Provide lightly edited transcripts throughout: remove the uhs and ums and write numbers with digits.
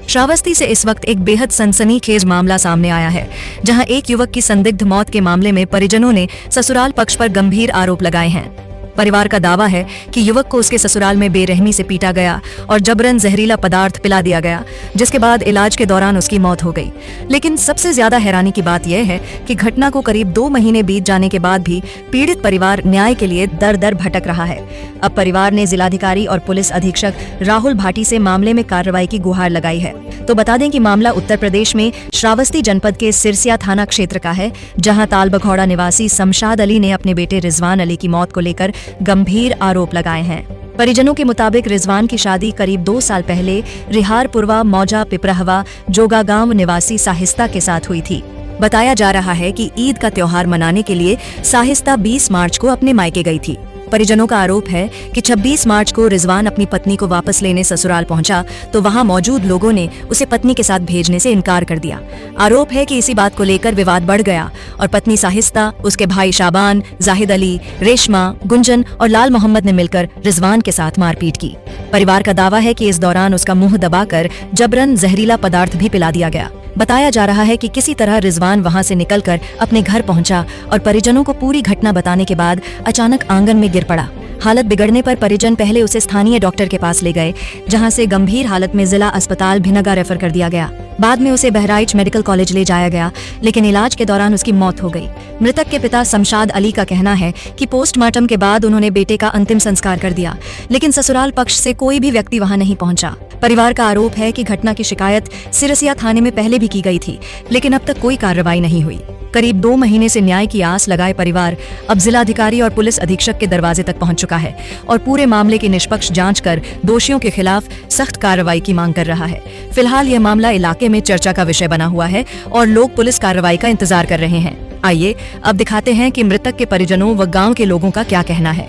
श्रावस्ती से इस वक्त एक बेहद सनसनीखेज मामला सामने आया है, जहां एक युवक की संदिग्ध मौत के मामले में परिजनों ने ससुराल पक्ष पर गंभीर आरोप लगाए हैं। परिवार का दावा है कि युवक को उसके ससुराल में बेरहमी से पीटा गया और जबरन जहरीला पदार्थ पिला दिया गया, जिसके बाद इलाज के दौरान उसकी मौत हो गई। लेकिन सबसे ज्यादा हैरानी की बात यह है कि घटना को करीब 2 महीने बीत जाने के बाद भी पीड़ित परिवार न्याय के लिए दर दर भटक रहा है। अब परिवार ने जिलाधिकारी और पुलिस अधीक्षक राहुल भाटी से मामले में कार्रवाई की गुहार लगाई है। तो बता दें कि मामला उत्तर प्रदेश में श्रावस्ती जनपद के सिरसिया थाना क्षेत्र का है, जहां तालबखौड़ा निवासी शमशाद अली ने अपने बेटे रिजवान अली की मौत को लेकर गंभीर आरोप लगाए हैं। परिजनों के मुताबिक रिजवान की शादी करीब 2 साल पहले रिहारपुरवा मौजा पिपरहवा जोगा गांव निवासी साहिस्ता के साथ हुई थी। बताया जा रहा है कि ईद का त्योहार मनाने के लिए साहिस्ता 20 मार्च को अपने मायके गई थी। परिजनों का आरोप है कि 26 मार्च को रिजवान अपनी पत्नी को वापस लेने ससुराल पहुंचा तो वहां मौजूद लोगों ने उसे पत्नी के साथ भेजने से इनकार कर दिया। आरोप है कि इसी बात को लेकर विवाद बढ़ गया और पत्नी साहिस्ता, उसके भाई शाबान, जाहिद अली, रेशमा, गुंजन और लाल मोहम्मद ने मिलकर रिजवान के साथ मारपीट की। परिवार का दावा है कि इस दौरान उसका मुंह दबाकर जबरन जहरीला पदार्थ भी पिला दिया गया। बताया जा रहा है कि किसी तरह रिजवान वहां से निकलकर अपने घर पहुंचा और परिजनों को पूरी घटना बताने के बाद अचानक आंगन में गिर पड़ा। हालत बिगड़ने पर परिजन पहले उसे स्थानीय डॉक्टर के पास ले गए, जहां से गंभीर हालत में जिला अस्पताल भिनगा रेफर कर दिया गया। बाद में उसे बहराइच मेडिकल कॉलेज ले जाया गया, लेकिन इलाज के दौरान उसकी मौत हो गई। मृतक के पिता शमशाद अली का कहना है कि पोस्टमार्टम के बाद उन्होंने बेटे का अंतिम संस्कार कर दिया, लेकिन ससुराल पक्ष से कोई भी व्यक्ति वहां नहीं पहुंचा। परिवार का आरोप है कि घटना की शिकायत सिरसिया थाने में पहले भी की गई थी, लेकिन अब तक कोई कार्रवाई नहीं हुई। करीब 2 महीने से न्याय की आस लगाए परिवार अब जिलाधिकारी और पुलिस अधीक्षक के दरवाजे तक पहुंच चुका है और पूरे मामले की निष्पक्ष जांच कर दोषियों के खिलाफ सख्त कार्रवाई की मांग कर रहा है। फिलहाल यह मामला इलाके में चर्चा का विषय बना हुआ है और लोग पुलिस कार्रवाई का इंतजार कर रहे हैं। आइए अब दिखाते हैं कि मृतक के परिजनों व गाँव के लोगों का क्या कहना है।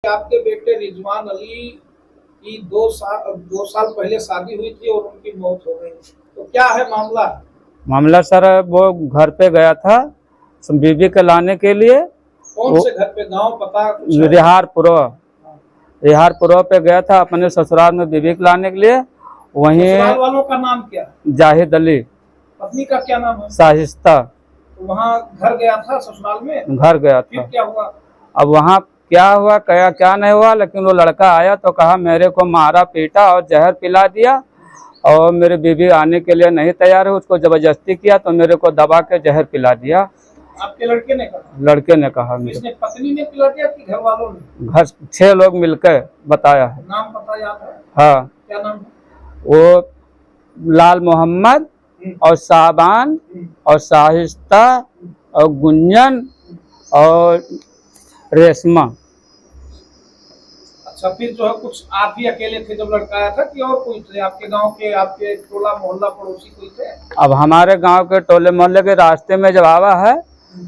आपके बेटे रिजवान अली की 2 साल पहले शादी हुई थी और उनकी मौत हो गई, तो क्या है मामला? मामला सर, वो घर पे गया था बीबी के लाने के लिए। कौन से घर पे? गांव पता? रिहारपुरवा पे गया था अपने ससुराल में बीबी के लाने के लिए। वहीं ससुराल वालों का नाम क्या? जाहिद अली। पत्नी का क्या नाम है? साहिस्ता। तो वहाँ घर गया था, ससुराल में घर गया फिर था। क्या हुआ? अब वहाँ क्या हुआ क्या नहीं हुआ, लेकिन वो लड़का आया तो कहा मेरे को मारा पीटा और जहर पिला दिया और मेरे बीबी आने के लिए नहीं तैयार है, उसको जबरदस्ती किया तो मेरे को दबा के जहर पिला दिया। आपके लड़के ने कहा? लड़के ने कहा। इसने पत्नी ने पिला दिया कि घर वालों ने? घर 6 लोग मिलकर बताया है। नाम पता याद है? हाँ। क्या नाम है? वो लाल मोहम्मद और शाबान और साहिस्ता और गुंजन और रेशमा। अच्छा, फिर जो है कुछ आप ही अकेले थे जब लड़का आया था कि और कोई थे आपके गांव के, आपके टोला मोहल्ला पड़ोसी कोई थे? अब हमारे गांव के टोले मोहल्ले के रास्ते में जब आवा है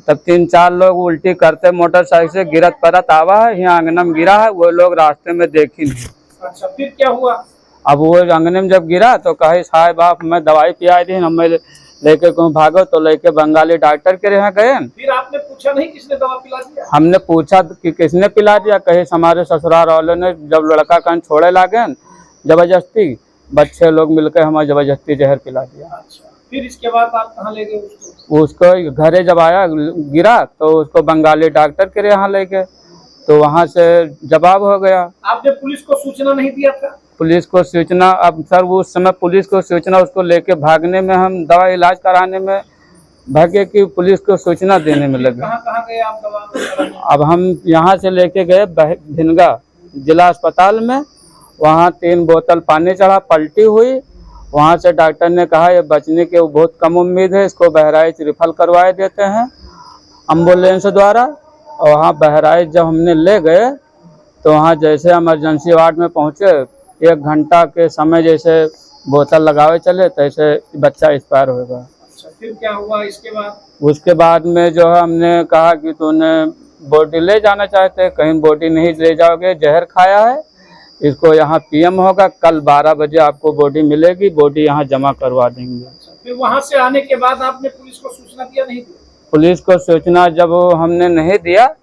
तब 3-4 लोग उल्टी करते मोटरसाइकिल से गिरत परत आवा है, यहाँ आंगन में गिरा है, वो लोग रास्ते में देखी नहीं। अच्छा, फिर क्या हुआ? अब वो आंगन में जब गिरा तो कहे साहब आप मैं दवाई पिलाई थी, हमें लेके कहूँ भागो, तो लेके बंगाली डॉक्टर के यहाँ गए। फिर आपने पूछा नहीं किसने दवा पिला दिया? हमने पूछा कि किसने पिला दिया, कहे हमारे ससुराल वालों ने। जब लड़का कहीं छोड़े लागे जबरदस्ती, बच्चे लोग मिलकर हमारे जबरदस्ती जहर पिला दिया। अच्छा, फिर इसके बाद आप कहाँ ले गए उसको? उसको घरे जब आया गिरा तो उसको बंगाली डॉक्टर के यहाँ ले गए, तो वहाँ से जवाब हो गया। आपने पुलिस को सूचना नहीं दिया था? पुलिस को सूचना, अब सर वो उस समय पुलिस को सूचना, उसको लेके भागने में, हम दवा इलाज कराने में भागे कि पुलिस को सूचना देने में लगे। कहाँ गए आप दवा? अब हम यहाँ से लेके गए भिनगा जिला अस्पताल में, वहाँ 3 बोतल पानी चढ़ा, पलटी हुई। वहाँ से डॉक्टर ने कहा ये बचने के बहुत कम उम्मीद है, इसको बहराइच रिफर करवाए देते हैं एम्बुलेंस द्वारा। और वहाँ बहराइच जब हमने ले गए तो वहाँ जैसे इमरजेंसी वार्ड में पहुँचे, 1 घंटा के समय जैसे बोतल लगावे चले तैसे बच्चा एक्सपायर हो गया। अच्छा, फिर क्या हुआ इसके बाद? उसके बाद में जो है हमने कहा कि तूने बॉडी ले जाना चाहते, कहीं बॉडी नहीं ले जाओगे, जहर खाया है, इसको यहाँ पीएम होगा, कल 12 बजे आपको बॉडी मिलेगी, बॉडी यहाँ जमा करवा देंगे। अच्छा, फिर वहाँ से आने के बाद आपने पुलिस को सूचना दिया नहीं दिया? पुलिस को सूचना जब हमने नहीं दिया,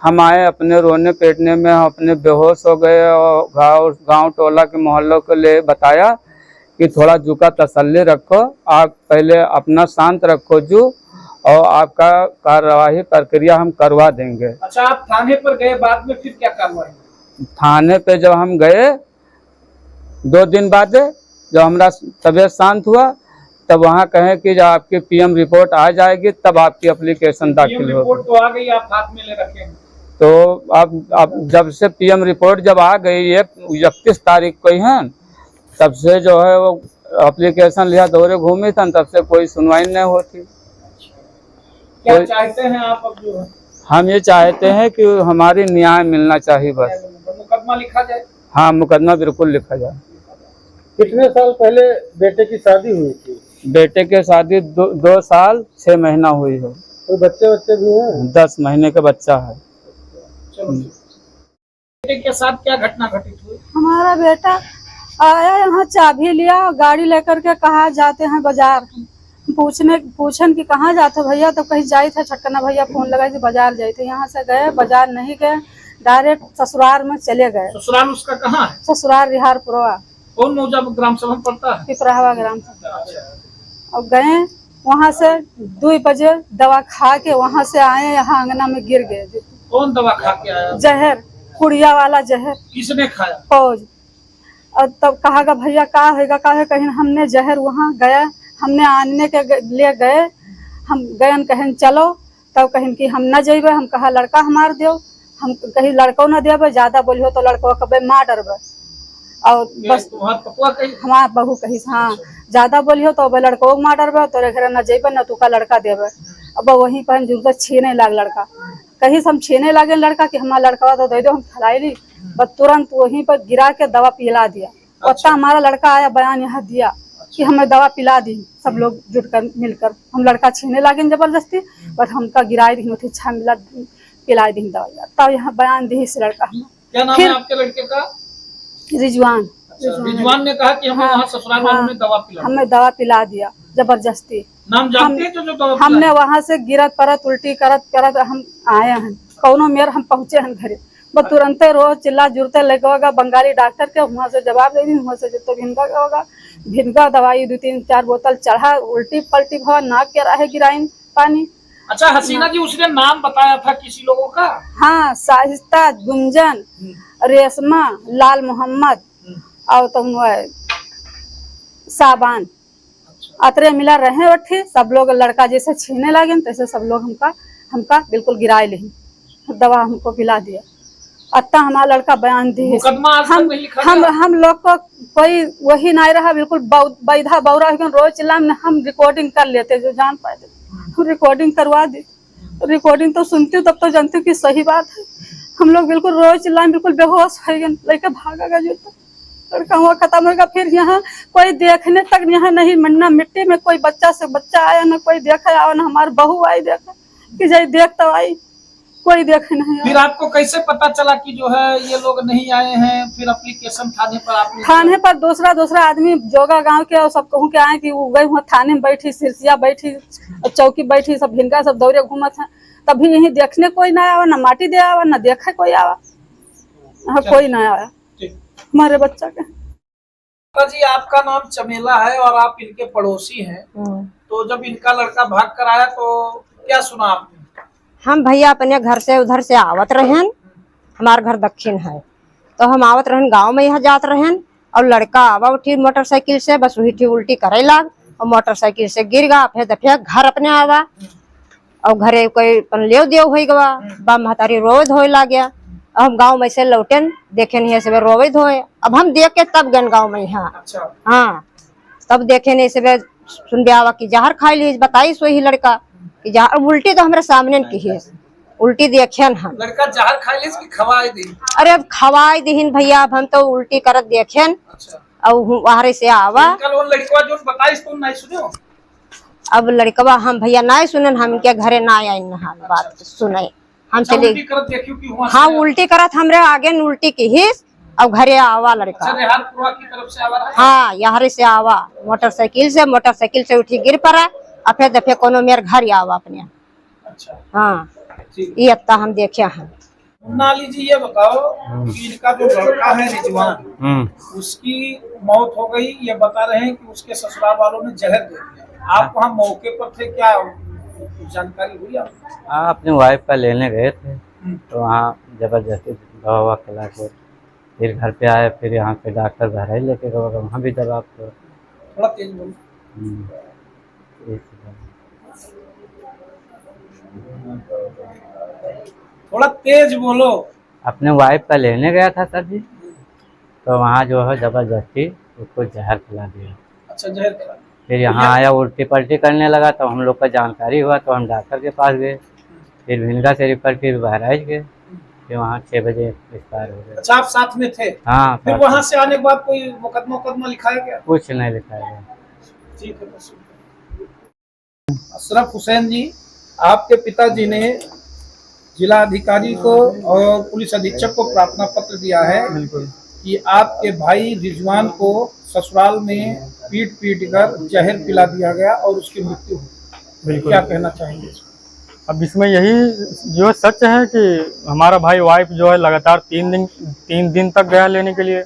हम आए अपने रोने पीटने में, अपने बेहोश हो गए और गांव टोला के मोहल्लों को ले बताया कि थोड़ा जू का तसल्ली रखो, आप पहले अपना शांत रखो जू, और आपका कार्यवाही प्रक्रिया हम करवा देंगे। अच्छा, आप थाने पर गए, बाद में फिर क्या कार्रवाई? थाने पे जब हम गए 2 दिन बाद, जब हमारा तबीयत शांत हुआ, तब वहाँ कहें कि जब आपकी पीएम रिपोर्ट आ जाएगी तब आपकी एप्लीकेशन दाखिल होगी। रिपोर्ट तो आ गई, आप हाथ में ले रखे हैं। तो अब जब से पीएम रिपोर्ट जब आ गई है 31 तारीख को ही है, तब से जो है वो एप्लीकेशन लिया दौरे घूमी था, तब से कोई सुनवाई नहीं होती। क्या चाहते हैं आप अब जो है? हम ये चाहते हैं कि हमारी न्याय मिलना चाहिए बस। मुकदमा लिखा जाए। हाँ, मुकदमा बिल्कुल लिखा जाए। कितने साल पहले बेटे की शादी हुई थी? बेटे के शादी 2 साल 6 महीना हुई है। कोई बच्चे भी हैं? 10 महीने का बच्चा है। चलो, बेटे के साथ क्या घटना घटित हुई? हमारा बेटा आया यहाँ, चाबी लिया, गाड़ी लेकर के कहा जाते हैं बाजार। पूछन कि कहाँ जाते भैया, तो कहीं जाए थे छटकना भैया फोन लगाई थी बाजार जाए थे। यहाँ से गए, बाजार नहीं गए, डायरेक्ट ससुराल में चले गए। ससुराल उसका कहाँ है? ससुराल रिहारपुरवा। कौन मौजा ग्राम सभा में पड़ता है? पिपरावा ग्राम सभा। अच्छा। और गए वहाँ से 2 बजे दवा खा के वहाँ से आए, यहाँ अंगना में गिर गए। कौन दवा खा के आया? जहर, कुड़िया वाला जहर। किसने खाया? फौज। और तब कहा गा भैया का होगा का है, कहीं हमने जहर वहाँ गया, हमने आने के लिए गए, हम गए कहें चलो, तब कहें कि हम न जेबे। हम कहा लड़का हमार दियो, हम कहीं लड़को न देवे, ज्यादा बोलियो तो लड़को कबे मार डरबे। और बस हमार बहू कही हाँ ज्यादा बोलियो तो लड़को मार डरबे, तो घर न जेबे न तू का लड़का देवे। अब वहीं पर जरूरत छीने लाग लड़का, कहीं से हम छीने लागे लड़का कि हमारा लड़का तो दे दो, हम खिलाई ली। बस तुरंत वहीं पर गिरा के दवा पिला दिया। पत्ता हमारा लड़का आया, बयान यहाँ दिया कि हमें दवा पिला दी, सब लोग जुटकर मिलकर। हम लड़का छीने लागे जबरदस्ती, बस हमका गिराई दी, छा मिला पिलाई दी दवा, तब यहाँ बयान दी इस लड़का। हम क्या नाम है आपके लड़के का? रिजवान। रिजवान ने कहा कि हमें वहाँ ससुराल वालों ने दवा पिला, हमें दवा पिला दिया जबरदस्ती। नाम जानते हैं जो दवा हमने वहाँ से गिरत परत उल्टी करत करत हम आए हैं, कौनो मेर हम पहुँचे हैं घरे। वो तुरंत रोज चिल्ला जुड़ते लगेगा बंगाली डॉक्टर के, वहाँ से जवाब दे दी, वहाँ से जो भिनगा होगा भिनगा दवाई 2-3-4 बोतल चढ़ा, उल्टी पलटी भवा, नाक के राहे गिराइन पानी। अच्छा, हसीना जी उसने नाम बताया था किसी लोगों का? हाँ, साहिस्ता, गुंजन, रेशमा, लाल मोहम्मद और तुम साबान, अतरे मिला रहे बैठे। सब लोग लड़का जैसे छीने लगे तैसे सब लोग हमका बिल्कुल गिराए ले, दवा हमको पिला दिया। अत्ता हमारा लड़का बयान दी। हम लोग को कोई वही नहीं रहा, बिल्कुल बैधा बौरा रोज चिल्ला। हम रिकॉर्डिंग कर लेते जो जान पाते, हम रिकॉर्डिंग करवा दी। रिकॉर्डिंग तो सुनती हूँ तब तो जानती हूँ कि सही बात है। हम लोग बिल्कुल रोज चिल्ला, बिल्कुल बेहोश हो गए, लड़का भागा जो तो लड़का हुआ खत्म होगा। फिर यहाँ कोई देखने तक यहाँ नहीं, मन्ना मिट्टी में कोई बच्चा से बच्चा आया, ना कोई देखा आया, ना हमारी बहू आई देखा कि जाए देख तो आई, कोई देखे नहीं आया। फिर आपको कैसे पता चला कि जो है ये लोग नहीं आए हैं? फिर एप्लीकेशन थाने पर आपने? थाने पर दूसरा आदमी जोगा गांव के और सब कहूँ के आए कि वो गए हुआ थाने में बैठी, सिरसिया बैठी, चौकी बैठी, सब भिनका सब दौरे घूमत है। तभी यही देखने कोई ना आवा, ना माटी दे आवा, ना देखे कोई आवा। हाँ, कोई ना आया हमारे बच्चा के। जी, आपका नाम चमेला है और आप इनके पड़ोसी हैं, तो जब इनका लड़का भाग कर आया तो क्या सुना आपने? हम भैया अपने घर से उधर से आवत रहेन, हमार घर दक्षिण है, तो हम आवत रहन गांव में यहाँ जात रहेन, और लड़का आवा उठी मोटरसाइकिल से, बस वही थी उल्टी करे लाग और मोटरसाइकिल से गिर गा। फिर दफिया घर अपने आवा और घरे कोई लेव देव हो गवा, बा महतारी रोवे धोए ला गया। हम गाँव में से लौटेन देखे नहीं से रोवे धोए। अब हम देख के तब गए गाँव में यहाँ। अच्छा। हाँ, तब देखे नहीं से सुन आवा की जहर खाई ली, बताई सो ही लड़का कि जहर, उल्टी तो हमारे सामने की है, उल्टी देखे हम। लड़का जहर खा ली कि खवाई दी? अरे अब खवाई दीन भैया, अब हम तो उल्टी करत देखेन। अच्छा। और वहां से आवा, कल वो लड़का जो बताई तुम नहीं सुने? अब लड़कवा हम भैया नहीं सुनन, हम के घरे ना आए ना बात सुने, हम चले। हाँ, उल्टी करत हमरे आगे उल्टी की हिस, अब घरे आवा लड़का। की तरफ से आवा? हाँ, यहाँ से आवा मोटरसाइकिल से उठी गिर पड़ा, और फिर दफे कोनो मेरे घर आवा अपने। अच्छा। हाँ, ये अत्ता हम देखे हैं। मुन्नाली जी ये बताओ कि इनका जो लड़का है रिजवान, उसकी मौत हो गई, ये बता रहे हैं कि उसके ससुराल वालों ने जहर दे दिया। आप वहाँ मौके पर थे, क्या जानकारी हुई आपको? हाँ, अपनी वाइफ का लेने गए थे तो वहाँ जबरदस्ती दवा ववा खिला के फिर घर पे आए, फिर यहाँ पे डॉक्टर बहराई लेके गए, वहाँ भी दवा आपको थोड़ा तेज बोलो। थोड़ा तेज बोलो। अपने वाइफ का लेने गया था सर जी, तो वहाँ जो है जबरदस्ती उसको जहर खिला दिया। अच्छा, जहर खिला। फिर यहाँ आया, उल्टी पल्टी करने लगा, तो हम लोग का जानकारी हुआ तो हम डॉक्टर के पास गए, फिर भिनगा से रिफर फिर बहराइच गए, फिर वहाँ 6 बजे एक्सपायर हो गए। अच्छा, आप साथ में थे? हाँ। फिर वहाँ से आने के बाद कोई मुकदमा लिखाया गया? कुछ नहीं लिखाया गया। ठीक है, बस। अशरफ हुसैन जी, आपके पिताजी ने जिला अधिकारी को और पुलिस अधीक्षक को प्रार्थना पत्र दिया है कि आपके भाई रिजवान को ससुराल में पीट कर जहर पिला दिया गया और उसकी मृत्यु हुई। क्या कहना चाहेंगे? अब इसमें यही जो सच है कि हमारा भाई वाइफ जो है लगातार 3 दिन तक गया लेने के लिए,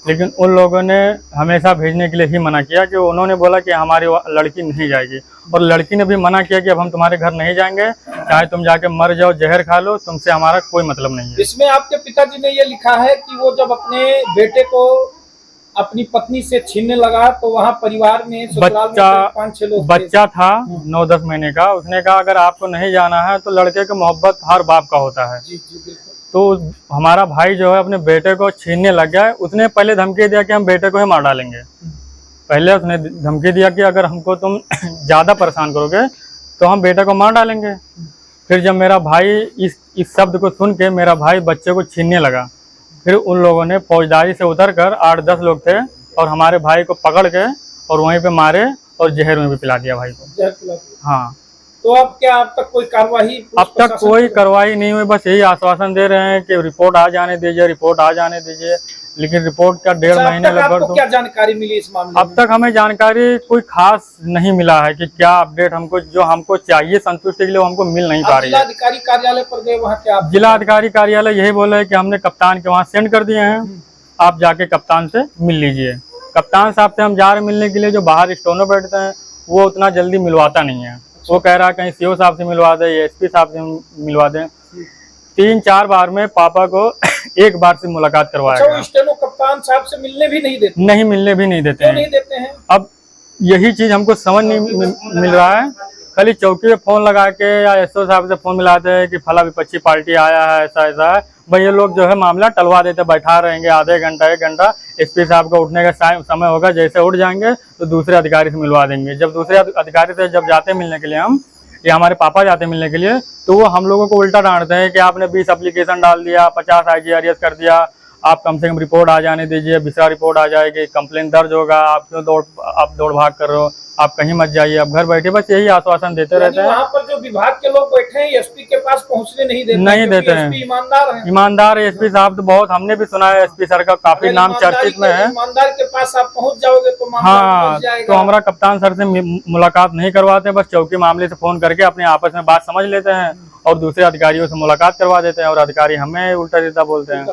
लेकिन उन लोगों ने हमेशा भेजने के लिए ही मना किया कि उन्होंने बोला कि हमारी लड़की नहीं जाएगी, और लड़की ने भी मना किया कि अब हम तुम्हारे घर नहीं जाएंगे, चाहे तुम जाके मर जाओ, जहर खा लो, तुमसे हमारा कोई मतलब नहीं है। इसमें आपके पिताजी ने ये लिखा है कि वो जब अपने बेटे को अपनी पत्नी से छीनने लगा तो वहाँ परिवार में ससुराल में 5-6 लोग बच्चा था 9-10 महीने का। उसने कहा अगर आपको नहीं जाना है तो लड़के की मोहब्बत हर बाप का होता है। जी बिल्कुल। तो हमारा भाई जो है अपने बेटे को छीनने लग गया है। उसने पहले धमकी दिया कि हम बेटे को ही मार डालेंगे। पहले उसने धमकी दिया कि अगर हमको तुम ज़्यादा परेशान करोगे तो हम बेटे को मार डालेंगे। फिर जब मेरा भाई इस शब्द को सुन के मेरा भाई बच्चे को छीनने लगा, फिर उन लोगों ने फौजदारी से उतरकर 8-10 लोग थे और हमारे भाई को पकड़ के और वहीं पे मारे और जहर में भी पिला दिया भाई को। हाँ। तो अब क्या अब तक कोई कार्रवाई? अब तक कोई कार्रवाई नहीं हुई, बस यही आश्वासन दे रहे हैं कि रिपोर्ट आ जाने दीजिए, रिपोर्ट आ जाने दीजिए, लेकिन रिपोर्ट का 1.5 महीने लगभग। क्या जानकारी मिली इस मामले में? अब तक हमें जानकारी कोई खास नहीं मिला है कि क्या अपडेट हमको जो हमको चाहिए संतुष्टि के लिए वो हमको मिल नहीं पा रही है। जिला अधिकारी कार्यालय पर गए, वहाँ क्या? जिला अधिकारी कार्यालय यही बोला है कि हमने कप्तान के वहाँ सेंड कर दिए हैं, आप जाके कप्तान से मिल लीजिए। कप्तान साहब से हम जा रहे मिलने के लिए, जो बाहर स्टोनों बैठते हैं वो उतना जल्दी मिलवाता नहीं है। वो कह रहा है कहीं सीओ साहब से मिलवा दे, एसपी साहब से मिलवा दें। 3-4 बार में पापा को एक बार से मुलाकात करवाया गया। स्टेनो कप्तान साहब से मिलने भी नहीं देते? नहीं, मिलने भी नहीं देते हैं। नहीं देते हैं? अब यही चीज हमको समझ नहीं मिल रहा है। खाली चौकी पे फोन लगा के या एसओ साहब से फोन मिलाते हैं कि फला विपक्षी पार्टी आया है, ऐसा ऐसा है। भाई ये लोग जो है मामला टलवा देते, बैठा रहेंगे आधे घंटा 1 घंटा। एसपी साहब का उठने का समय होगा, जैसे उठ जाएंगे तो दूसरे अधिकारी से मिलवा देंगे। जब दूसरे अधिकारी से जब जाते मिलने के लिए हम, या हमारे पापा जाते मिलने के लिए, तो वो हम लोगों को उल्टा डांटते हैं कि आपने 20 एप्लीकेशन डाल दिया, 50 IGRS कर दिया, आप कम से कम रिपोर्ट आ जाने दीजिए, विसरा रिपोर्ट आ जाएगी, कंप्लेन दर्ज होगा, आप क्यों दौड़ भाग कर रहे हो, आप कहीं मत जाइए, आप घर बैठे। बस यही आश्वासन देते रहते हैं। वहाँ पर जो विभाग के लोग बैठे हैं एसपी के पास पहुँचने नहीं देते हैं। ईमानदार है। ईमानदार एसपी साहब तो बहुत, हमने भी सुना है एसपी सर का काफी नाम चर्चित में है। ईमानदार के पास आप पहुँच जाओगे तो हाँ, तो हमारा कप्तान सर से मुलाकात नहीं करवाते, बस चौकी मामले से फोन करके अपने आपस में बात समझ लेते हैं और दूसरे अधिकारियों से मुलाकात करवा देते हैं और अधिकारी हमें उल्टा सीधा बोलते हैं।